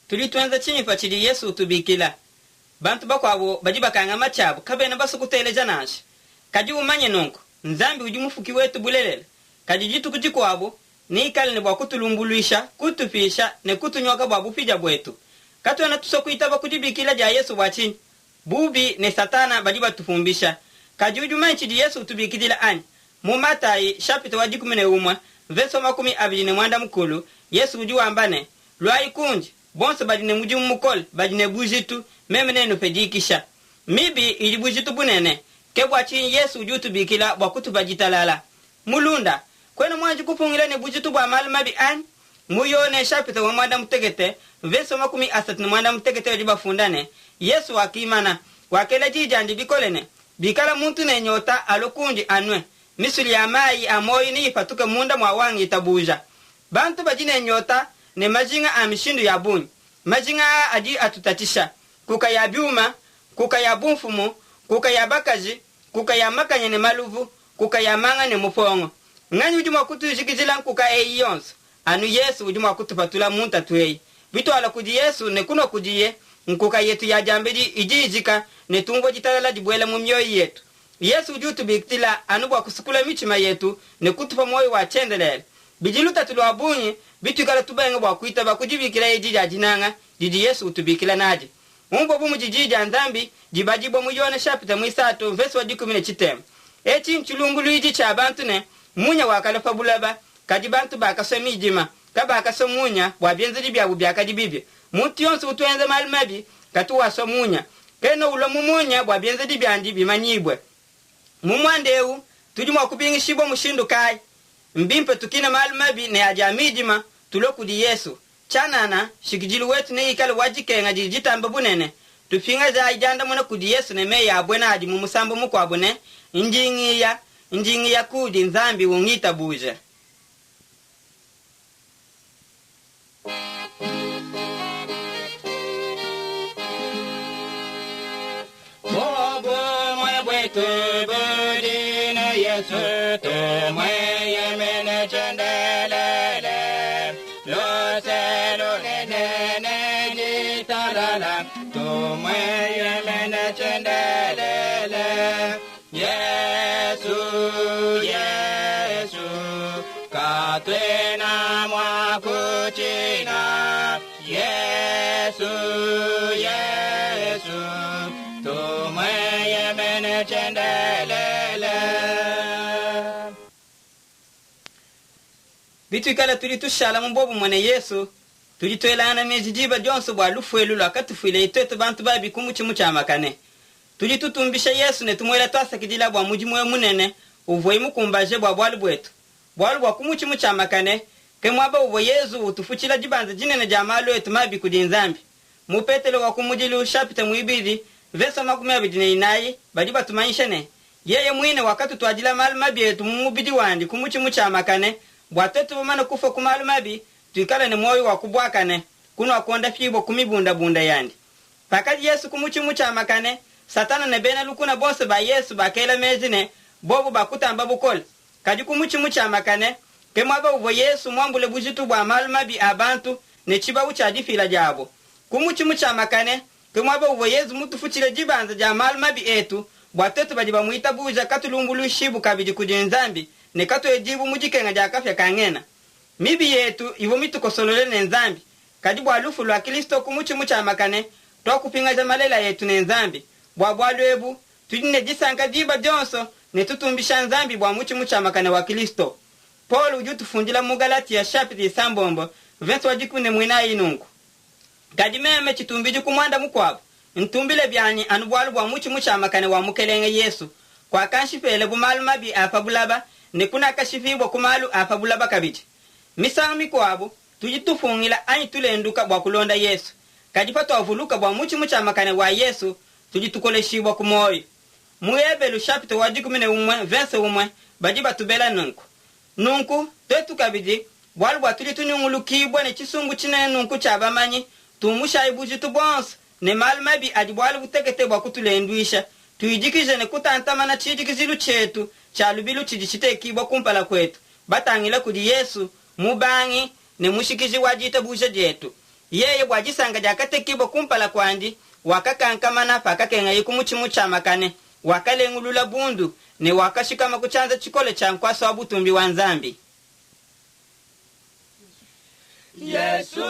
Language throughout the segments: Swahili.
tulitwenza chinyifa chili Yesu tubikila bantu bakwabo baji bakanga machabu kabena basukuteleja nansha kaji umanye nonko nzambi ujumufuki wetu bulelele kaji jitu kujikwabo ni kale ne bwakutulumbuluisha kutufisha ne kutunyoka bwabu pija bwetu katwana tusokuitaba kujibikila ja Yesu bwachini bubi ne satana baji batufumbisha kaji ujumanyi chili Yesu tubikidila ani mu Matayi chapter wa 11 verse 24 mukulu Yesu ujuambane lwai kunji bonse badine muji mukol badine bujitu meme neno pedikisha mibi ili bujitu bunene kebwa chini Yesu ujutu bikila bwakutu bajitalala mulunda kwena mwanji kufungira ne bujitu bwa malmabi an muyone chapter wa mwanda mutegete verse 30 mutegete wajiba fundane Yesu akimana wakela jijandi bikolene bikala muntu ne nyota alokunji anwe misuli ya mai amoyi ni ifatuke munda mwawangi itabuja bantu bajine nyota ne majinga amishindu ya buni majinga aji atutatisha kuka ya biuma kuka ya bumfumu kuka ya bakaji kuka ya makanya ne maluvu kuka ya manga ne mupongo ngani ujuma kutujikizila kuka eyons anu Yesu ujuma kutupatula munta tuei bitu ala kuji Yesu ne kuno kujiye nkuka yetu ya jambeji ijijika ne tungo jitalala dibwela mu myoyo yetu Yesu ujutu biktila anubwa kusukula michima yetu ne kutupa moyo wa chendelele bijiluta tulwabunyi bitu kala tubenga bwa kuita bakujibikira ejija jinanga jiji Yesu utubikila naje umbo bumu jijija ndambi jibajibo muyone chapter mwisato verse wa 10 eti nchulungulu iji cha bantu ne munya wakala fabulaba kajibantu bakasomijima kaba akasomunya bwabyenzi byabu byakadibibye muntu yonse utwenze malmabi katuwa somunya keno ulo mumunya bwabyenzi byandi bimanyibwe mumwandeu tujuma kubingishibo mushindu kai mbimpe tukina malmabi ne ajamijima tulokudi Yesu chanana shikijilu wetu ne ikale wajikenga jijitambe bunene tufinga za ijanda mwana kudi Yesu ne meya abwena aji mumusambo muko abune injingi ya kudi nzambi wungita buje bobo mwe bwetu budina Yesu to mwe yemene chendelele lo selo nene jitalala to mwe yemene chendelele Yesu Yesu katwena mwakuchina Yesu Yesu to mwe yemene chendelele bitu kala tulitushala mbobu mwana Yesu tulitwelana mejijiba jonso bwa lufuelu akatufuile iteto bantu babi kumuchimu cha makane tulitutumbisha Yesu ne tumwela twasa kidila bwa mujimu munene uvoi mukumbaje bwa bwalu bwetu bwalu bwa kumuchimu cha makane kemwaba uvo Yesu utufuchila jibanza jinene jamalo etu mabi kudinzambi mupetelo wa kumujilu chapter mwibidi verse 29 badiba tumanyishane yeye mwine wakati twajila malmabi etu mumubidi wandi kumuchimu cha makane bwatoto bamana kufa kumalumabi tuikala ne moyo wakubwakane kuno akonda fibo kumibunda yandi pakati Yesu kumuchimu cha makane satana ne bena lukuna bose ba Yesu bakela mezine bobo bakutamba bukol kaji kumuchimu cha makane kemwaba uvo Yesu mwambule bujitu bwa malumabi abantu ne chiba uchadifila jabo kumuchimu cha makane kemwaba uvo Yesu mutufuchile jibanza ja malumabi etu bwatoto bajiba muita buja katulumbulu shibu kabiji kujenzambi ne kato ejibu mujikenga jakafya kangena mibi yetu ivo mitukosolole ne nzambi kadibu alufu lwa Kristo kumuchimu cha makane twakupinga za malela yetu ne nzambi bwa lwebu tujine jisanka jiba jonso ne tutumbisha nzambi bwa muchimu cha makane wa Kristo Paul ujutufundila mu Galatia chapter 3 verse wa 10 inungu kadimeme chitumbiji kumwanda mukwabo ntumbile byani anubwalu bwa muchimu cha makane wa mukelenge Yesu kwa kanshifele bumalumabi afabulaba ne kuna kashifibwa kumalu afabulaba kabiti misami kwabo tujitufungila anyi tulenduka bwa kulonda Yesu kadipato avuluka bwa muchimu cha makane wa Yesu tujitukoleshibwa kumoyo muebelu chapter wa 11 verse 1 bajiba tubela nunku tetu kabidi bwalu bwa tulitunyungulukibwa ne chisungu chinene nunku chabamanyi tumusha ibujitu bonse ne malmabi adibwalu butekete bwa kutulendwisha tuijikije ne kutantamana chijikizilu chetu chalubilu chijichitekibwa kumpala kwetu batangila kudi Yesu mubangi ne mushikiji wajita busha jetu yeye bwajisanga jakatekibo kumpala kwandi wakakankamana pakakenga yikumuchimu chamakane wakalengulula bundu ne wakashikama kuchanza chikole cha nkwasa wa butumbi wa nzambi. Yesu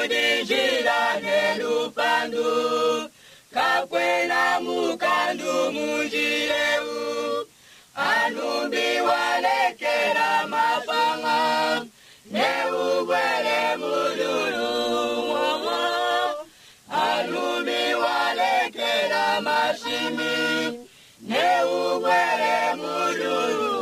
dijila nelupandu kakwena mukandu mujileu alumbi walekera mafanga neubwele mululu mwawa alumbi walekera mashimi neubwele mululu.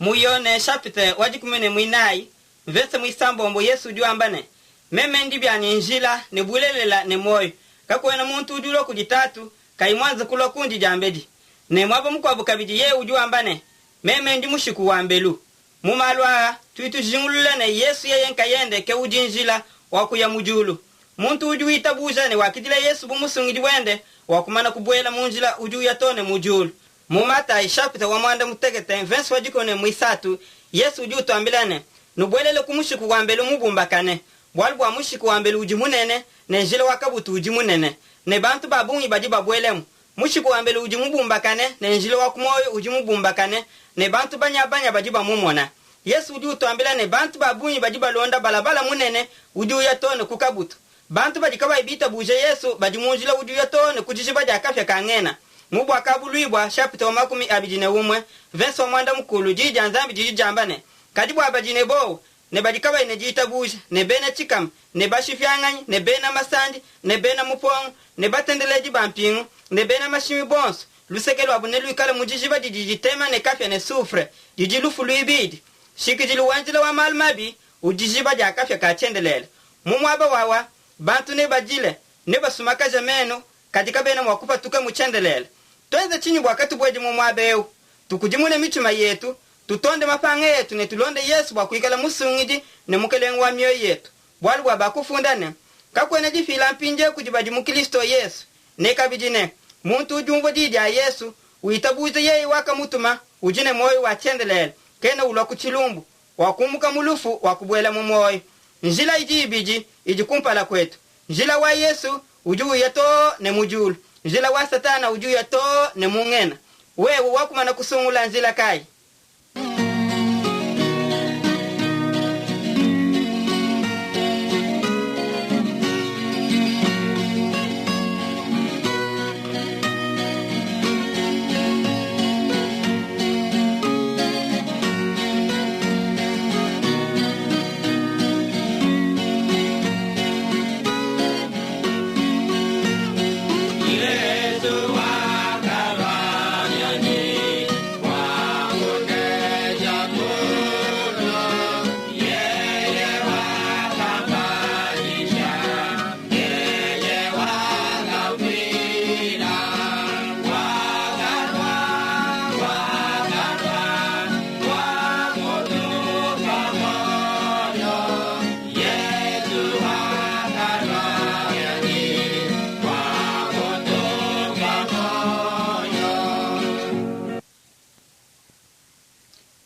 Muyone chapite wajikumene mwinai vese mwisambombo Yesu juambane meme ndibyani njila ne bulelela ne moyo kakwena muntu ujulo kujitatu kaimwanza kulo kundi jambedi ne mwabo mukwabu kabidi ye ujuambane meme ndi mushiku wambelu mumalwa tuitu jingulule ne Yesu yeyenka yende ke ujinjila wakuya mujulu muntu ujuita buja ne wakidile Yesu bumusungidi wende wakumana kubwela munjila uju yatone mujulu. Mumata ishapita wa mwanda mutegete vensi wajikone mwisatu Yesu uju tuambilane nubwelele kumushiku wambelu mubumbakane bwalbwa mushiku wambelu ujimunene ne njile wakabutu ujimunene ne bantu babungi baji babwelemu mushiku wambelu ujimubumbakane ne njile wakumoyo ujimubumbakane ne bantu banya baji bamumona. Yesu uju tuambilane bantu babungi baji balonda balabala munene uju yatone kukabutu bantu baji kaba ibita buje Yesu baji munjila uju yatone kujijiba jakafya kangena. Mubu akabuluibwa chapita wa 21 vensi wa mwanda mkulu jija nzambi jijambane kadibu abajine bow ne badikaba ine jita buja ne bena chikam ne bashifyanganyi ne bena masandi ne bena mupong ne batendeleji bampingu ne bena mashimi bonso lusekelo abunelu ikala mujijiba jijitema ne kafya ne sufre jijilufu luibidi shikijilu wanjila wa malmabi ujijiba jakafya kachendelele mumwaba wawa bantu ne bajile ne basumaka jamenu katika bena mwakupa tuke muchendelele tuweze chini wakati bweji mumwabeu tukujimune michuma yetu tutonde mapanga yetu ne tulonde Yesu wakuikala musungidi ne mukelengwa mioyo yetu bwalu wabakufundane kakwene jifila mpinje kujibaji mukristo Yesu ne kabijine muntu ujumbo didya Yesu uitabuze yeye waka mutuma ujine moyo wachendelele kena ulo kuchilumbu wakumuka mulufu wakubwela mu moyo njila ijibiji ijikumpala kwetu njila wa Yesu uju yato ne mujulu njila wa Satana uju yato ne mungena wewe wakumana kusungula njila kai.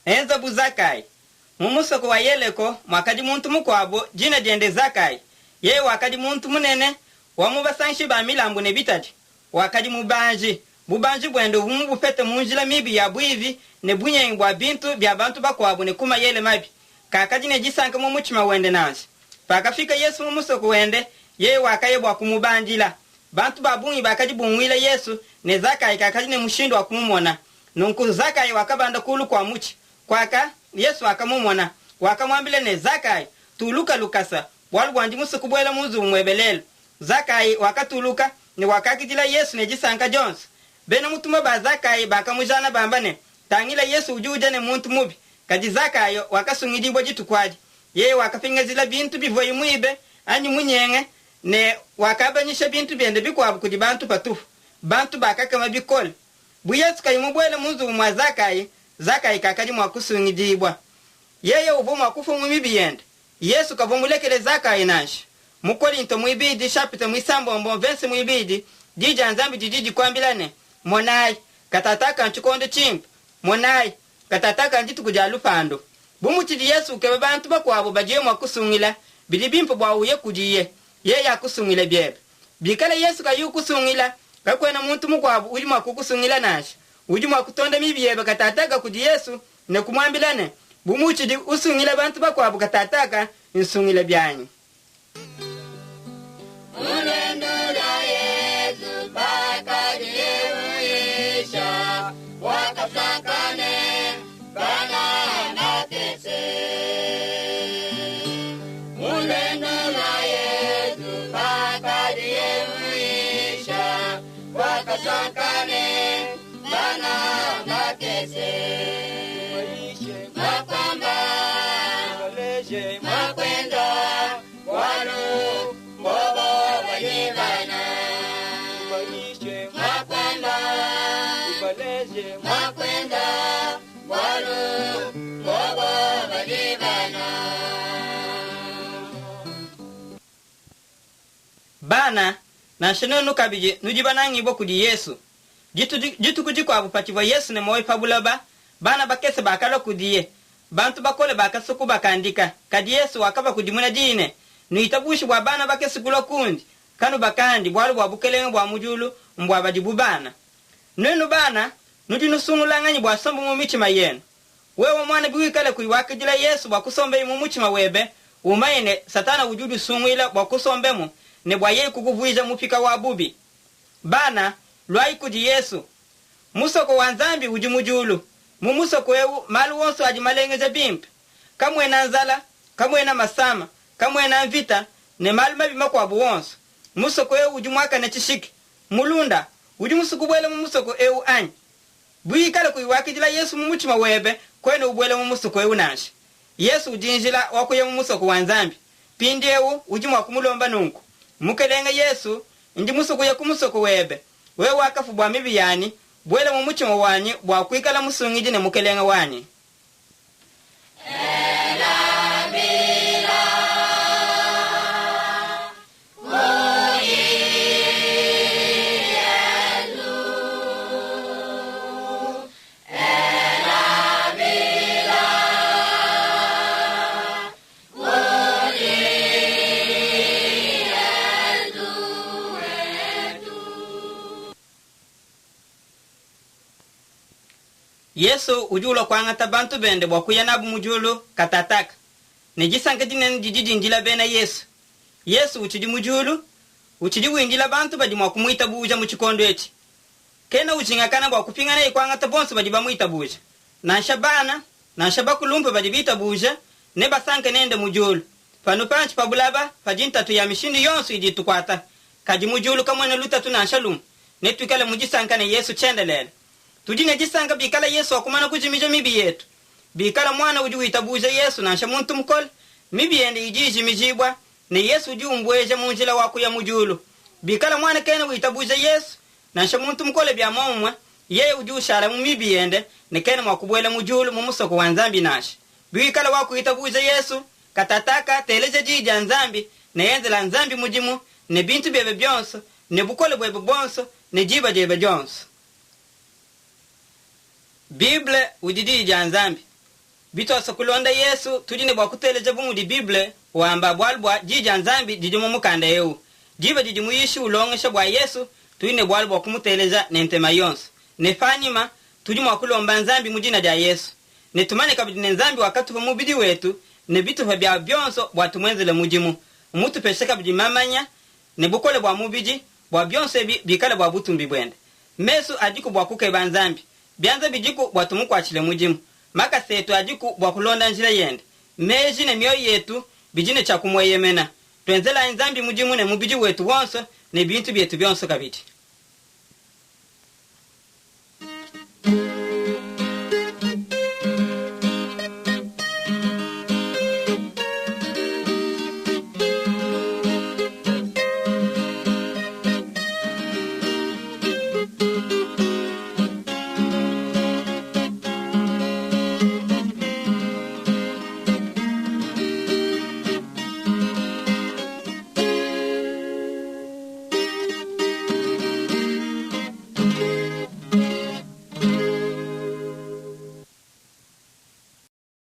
Enza buzakai mumusoko wa yeleko mwakaji muntu mukwabo jina jende zakai ye wakaji muntu munene wamubasanshi ba milambu ne bitati wakaji mubanji bubanji bwendo bumubufete munjila mibi ya bwivi ne bunyengwa bintu bya bantu bakwabo ne kuma yele mabi kakaji ne jisanka mu muchima wende nansi pakafika Yesu mumusoko wende ye wakaye bwa kumubanjila bantu babungi bakaji bunwile Yesu ne zakai kakaji ne mushindo wakumumona nunku zakai wakabanda kulu kwa muchi kwaka Yesu akamumona wakamwambile ne Zakai tuluka lukasa walwandi musukubwela muzu mwebelelo Zakai wakatuluka ni wakakitila Yesu ne jisanka Jones bena mutuma ba Zakai bakamujana bambane tangila Yesu ujuje ne muntu mubi kaji Zakai wakasungidibwa jitukwaji ye wakafingazila bintu bivoyi mwibe anyi munyenge ne wakabanyisha bintu byende bikwabu kudi bantu patufu bantu bakakama bikole bu Yesu kayimubwela muzu mwa Zakai kakaji mwakusungidibwa yeye uvu mwakufu mumibi yende Yesu kavumulekele Zakai nashi mukolinto mwibidi chapita mwisambombo vensi mwibidi jija nzambi jijiji kwambilane monai katataka nchukonde chimpi monai katataka njitu kujalufando bumuchidi Yesu kebe bantu bakwabo baje mu kusungila bili bimpo bwauye kujiye ye yakusungila byebe bikala Yesu kayukusungila kakwena muntu mukwabo uli mu kukusungila nashi uli mu kutonda mibyebe katataka kudi Yesu ne kumwambilane bumuchidi usungila bantu bakwabo katataka insungila byanyu. Ulendula Yesu bakadi uisha wakasakane bana matese. Ulendula Yesu bakadi uisha wakasakane bana matese. Makwamba makwenda walu bobo walibana makwenda makwenda walu bobo walibana. Bana na shenonu kabije nujibanangi boku di Yesu jitu kujikwa bupachibwa Yesu ne moyo pabulaba bana bakese bakalo kudiye bantu bakole bakasuku bakandika kadi Yesu wakaba kudimuna dine nuitabushi bwa bana bakese kulokundi kanu bakandi bwalu bwa bukelenge bwa mujulu mbwa bajibu bana nenu bana nujinusungulangani bwa sombo mu mitima yenu wewe mwana biwikale kuiwakijila Yesu bwa kusombe mu mutima webe umayene satana wujudu sungwila bwa kusombemu ne bwa yeye kukuvuiza mupika wa bubi bana lwai kudi Yesu musoko wanzambi ujimujulu mumusoko ewu malu wonso ajimalengeze bimpi kamwe na nzala kamwe na masama kamwe na mvita ne malu mabima kwa buwonso musoko ewu ujimwaka na chishiki mulunda ujimusukubwele mumusoko ewu anyi bwikale kuiwakijila Yesu mumuchima webe kwene ubwele mumusoko ewu nashi Yesu ujinjila wakuye mumusoko wanzambi pindi ewu ujimwa kumulomba nungu mukelenge Yesu ndi musoko ya kumusoko webe wewe wakafu bwa mibiyani bwele mumuchima wanyi bwa kuikala musungiji ne mukelenga wanyi. Yesu ujulo kwangata bantu bende bwa kuyanabu mujulu katataka nejisanke jinene jijiji njila bena Yesu uchidi mujulu uchidi winjila bantu bajimwa kumuita buja muchikondo echi kena uchingakana bwa kupingana ikwangata bonso bajiba muita buja na shabana na shabakulumpe bajibita buja ne basanke nende mujulu panu panchi pabulaba pajinta tu ya mishindi yonsu iditukwata kaji mujulu kamwene luta tu na shalum netukale mujisanka ne Yesu chendelele tujine jisanga bikala Yesu wakumana kujimija mibi yetu bikala mwana ujuitabuja Yesu na shamuntu mkol mibi yende ijiji mijibwa ne Yesu ujumbweja munjila waku ya mujulu bikala mwana kena uitabuja Yesu na shamuntu mkole bya momwa yeye ujushara mu mibi yende ne kena mwakubwela mujulu mumusoko wanzambi nashi bikala waku itabuja Yesu katataka teleje jija nzambi ne yenzela nzambi mujimu ne bintu bebe byonso ne bukole bwebe bonso ne jiba jebe jonso. Bible udidi janzambi bito sokulonda Yesu tujine bwa kuteleje bumudi Bible wamba bwalbwa jijanzambi dijimu mukanda yewu jiba dijimu yishi ulongesha bwa Yesu tujine bwalbwa kumuteleja nentema yonso nefanyima tujimu wakulomba nzambi mujina ja Yesu netumane kabidi nzambi wakati wa mubidi wetu ne bitu bya byonso bwa tumwenzele mujimu umutu pesheka bidi mamanya ne bukole bwa mubidi bwa byonso bikale bwa butumbi bwende mesu ajiku bwa kukeba nzambi byanza bijiku bwatumu kwachile mujimu maka setu ajiku bwakulonda njira yende meji ne mioyo yetu bijine cha kumweyemena twenzela nzambi mujimu ne mubiji wetu wonso ne bintu byetu byonso kabiti.